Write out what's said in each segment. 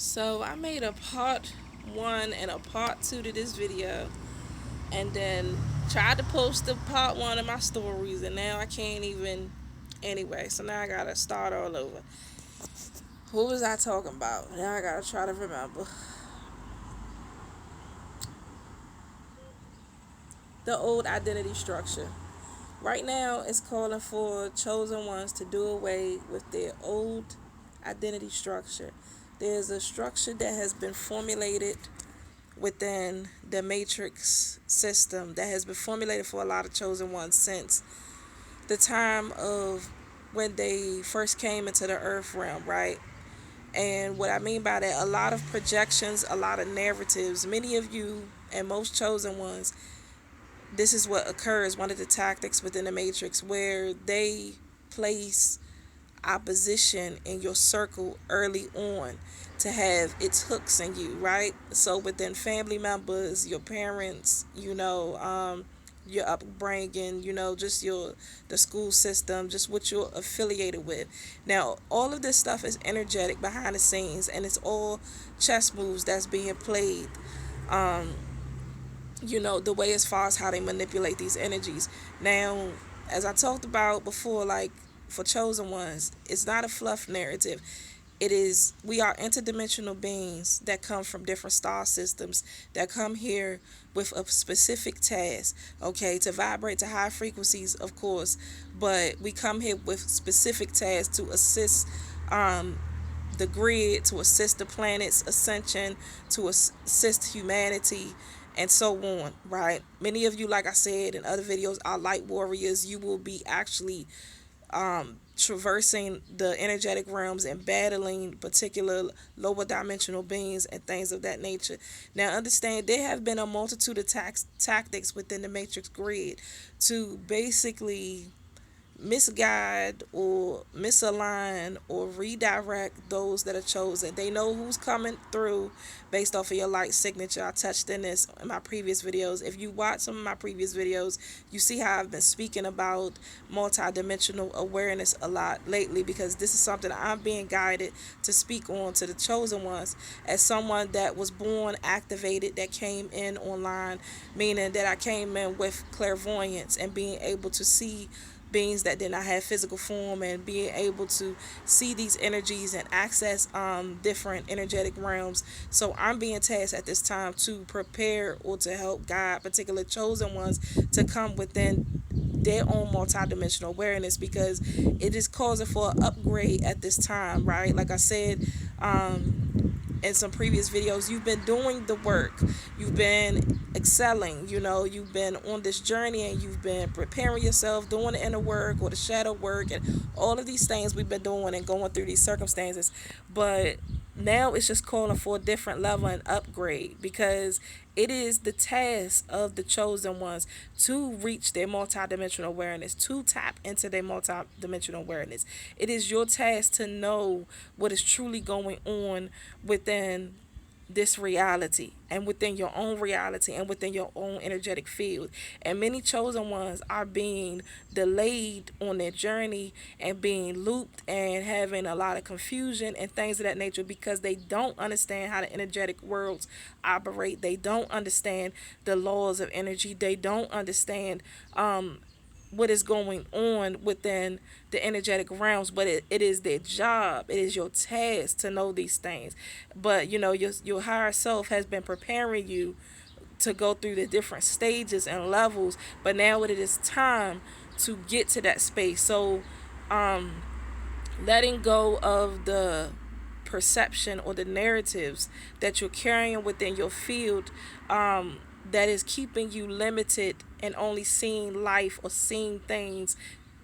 So I made a part one and a part two to this video, and then tried to post the part one of my stories, and now I can't even. Anyway, so now I gotta start all over. What was I talking about? Now I gotta try to remember. The old identity structure. Right now, it's calling for chosen ones to do away with their old identity structure. There's a structure that has been formulated within the matrix system that has been formulated for a lot of chosen ones since the time of when they first came into the earth realm, right? And what I mean by that, a lot of projections, a lot of narratives. Many of you and most chosen ones, this is what occurs, one of the tactics within the matrix, where they place opposition in your circle early on to have its hooks in you, right? So within family members, your parents, your upbringing, just the school system, just what you're affiliated with. Now, all of this stuff is energetic behind the scenes, and it's all chess moves that's being played. Um, the way as far as how they manipulate these energies. Now, as I talked about before, like for chosen ones, it's not a fluff narrative. It is, we are interdimensional beings that come from different star systems that come here with a specific task, okay, to vibrate to high frequencies, of course, but we come here with specific tasks to assist the grid, to assist the planet's ascension, to assist humanity, and so on, right? Many of you, like I said in other videos, are light warriors. You will be actually traversing the energetic realms and battling particular lower dimensional beings and things of that nature. Now, understand there have been a multitude of tactics within the matrix grid to basically misguide or misalign or redirect those that are chosen. They know who's coming through based off of your light signature. I touched in this in my previous videos. If you watch some of my previous videos, you see how I've been speaking about multidimensional awareness a lot lately, because this is something I'm being guided to speak on to the chosen ones as someone that was born activated, that came in online, meaning that I came in with clairvoyance and being able to see beings that did not have physical form, and being able to see these energies and access different energetic realms. So I'm being tasked at this time to prepare or to help guide particular chosen ones to come within their own multidimensional awareness, because it is causing for an upgrade at this time, right? Like I said, in some previous videos, you've been doing the work, you've been excelling, you've been on this journey, and you've been preparing yourself, doing the inner work or the shadow work, and all of these things we've been doing and going through these circumstances. But now it's just calling for a different level and upgrade, because it is the task of the chosen ones to reach their multidimensional awareness, to tap into their multidimensional awareness. It is your task to know what is truly going on within this reality, and within your own reality, and within your own energetic field. And many chosen ones are being delayed on their journey and being looped and having a lot of confusion and things of that nature, because they don't understand how the energetic worlds operate. They don't understand the laws of energy. They don't understand what is going on within the energetic realms. But it is their job, it is your task to know these things. But your higher self has been preparing you to go through the different stages and levels, but now it is time to get to that space. So letting go of the perception or the narratives that you're carrying within your field, that is keeping you limited and only seeing life or seeing things,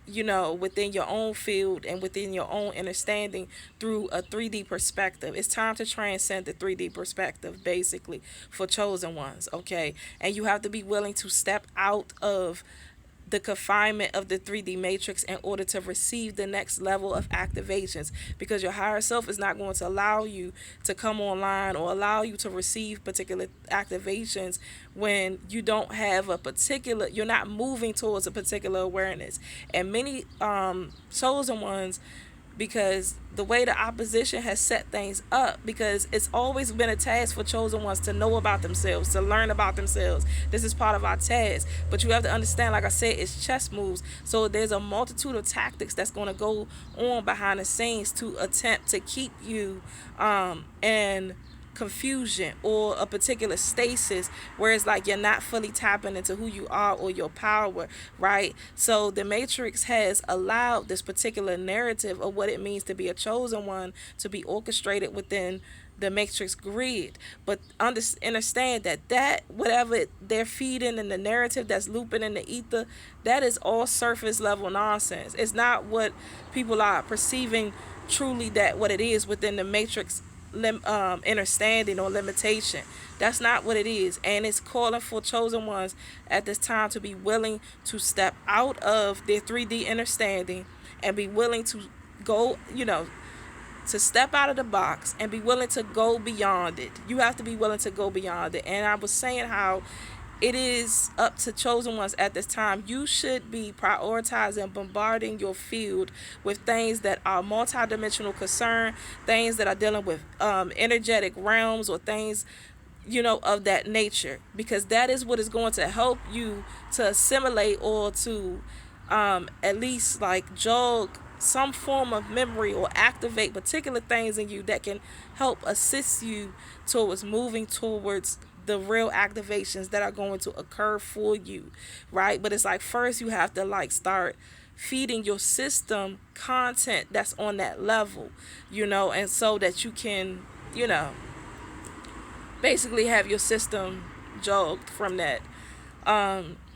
within your own field and within your own understanding through a 3D perspective. It's time to transcend the 3D perspective, basically, for chosen ones, okay? And you have to be willing to step out of the confinement of the 3D matrix in order to receive the next level of activations, because your higher self is not going to allow you to come online or allow you to receive particular activations when you don't have a particular, you're not moving towards a particular awareness. And many chosen ones because the way the opposition has set things up, because it's always been a task for chosen ones to know about themselves, to learn about themselves. This is part of our task, but you have to understand, like I said, it's chess moves. So there's a multitude of tactics that's going to go on behind the scenes to attempt to keep you in confusion or a particular stasis where it's like you're not fully tapping into who you are or your power, right? So the Matrix has allowed this particular narrative of what it means to be a chosen one to be orchestrated within the Matrix grid. But understand that whatever they're feeding in the narrative that's looping in the ether, that is all surface level nonsense. It's not what people are perceiving truly that what it is within the Matrix understanding or limitation. That's not what it is. And it's calling for chosen ones at this time to be willing to step out of their 3D understanding and be willing to go, to step out of the box and be willing to go beyond it. You have to be willing to go beyond it. And I was saying how it is up to chosen ones at this time. You should be prioritizing bombarding your field with things that are multidimensional concern, things that are dealing with energetic realms or things, of that nature, because that is what is going to help you to assimilate or to at least like jog some form of memory or activate particular things in you that can help assist you towards moving towards the real activations that are going to occur for you, right? But it's like first you have to like start feeding your system content that's on that level, and so that you can, basically have your system jogged from that.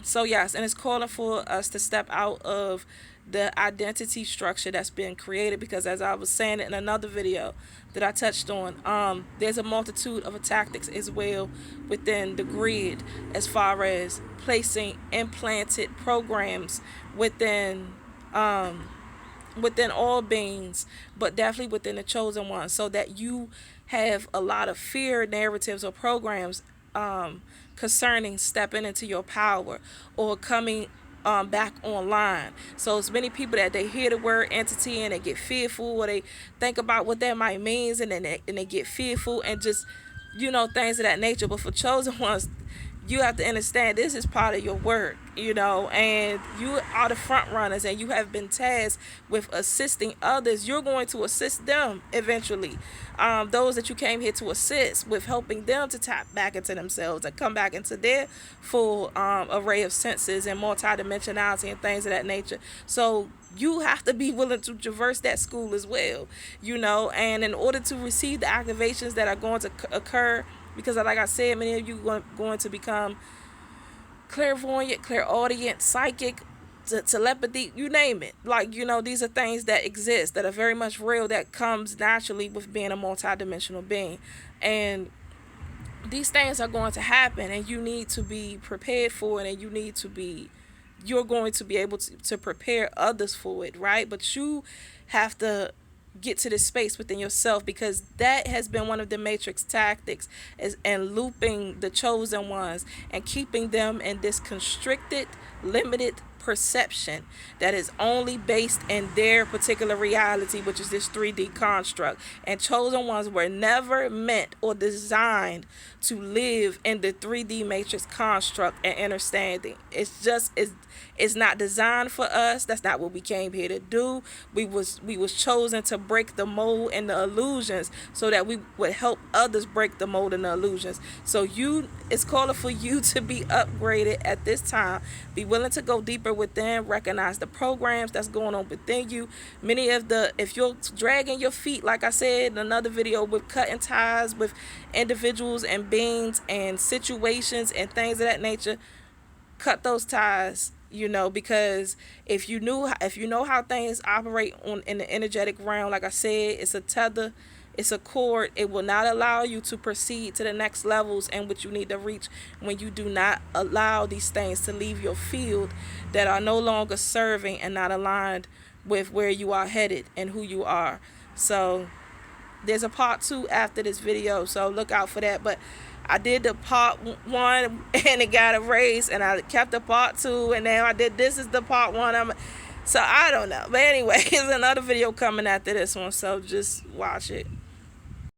So yes, and it's calling for us to step out of the identity structure that's been created, because as I was saying in another video that I touched on, there's a multitude of tactics as well within the grid as far as placing implanted programs within all beings, but definitely within the chosen one, so that you have a lot of fear narratives or programs concerning stepping into your power or coming back online. So it's many people that they hear the word entity and they get fearful, or they think about what that might mean, and then they get fearful and just things of that nature. But for chosen ones, you have to understand this is part of your work, and you are the front runners, and you have been tasked with assisting others. You're going to assist them eventually. Those that you came here to assist with, helping them to tap back into themselves and come back into their full array of senses and multidimensionality and things of that nature. So you have to be willing to traverse that school as well, and in order to receive the activations that are going to occur, because like I said, many of you are going to become clairvoyant, clairaudient, psychic, telepathy, you name it. Like, these are things that exist, that are very much real, that comes naturally with being a multidimensional being. And these things are going to happen, and you need to be prepared for it, and you're going to be able to prepare others for it, right? But you have to get to this space within yourself, because that has been one of the Matrix tactics, and looping the chosen ones and keeping them in this constricted, limited perception that is only based in their particular reality, which is this 3D construct. And chosen ones were never meant or designed to live in the 3D matrix construct and understanding. It's not designed for us. That's not what we came here to do. We was chosen to break the mold and the illusions, so that we would help others break the mold and the illusions. So it's calling for you to be upgraded at this time. Be willing to go deeper within, recognize the programs that's going on within you. If you're dragging your feet, like I said in another video, with cutting ties with individuals and beings and situations and things of that nature, cut those ties, because if you know how things operate in the energetic realm, like I said, it's a tether, it's a cord. It will not allow you to proceed to the next levels in which you need to reach when you do not allow these things to leave your field that are no longer serving and not aligned with where you are headed and who you are. So there's a part 2 after this video, so look out for that. But I did the part 1 and it got erased, and I kept the part 2, and now this is the part 1. So I don't know. But anyway, there's another video coming after this one, so just watch it.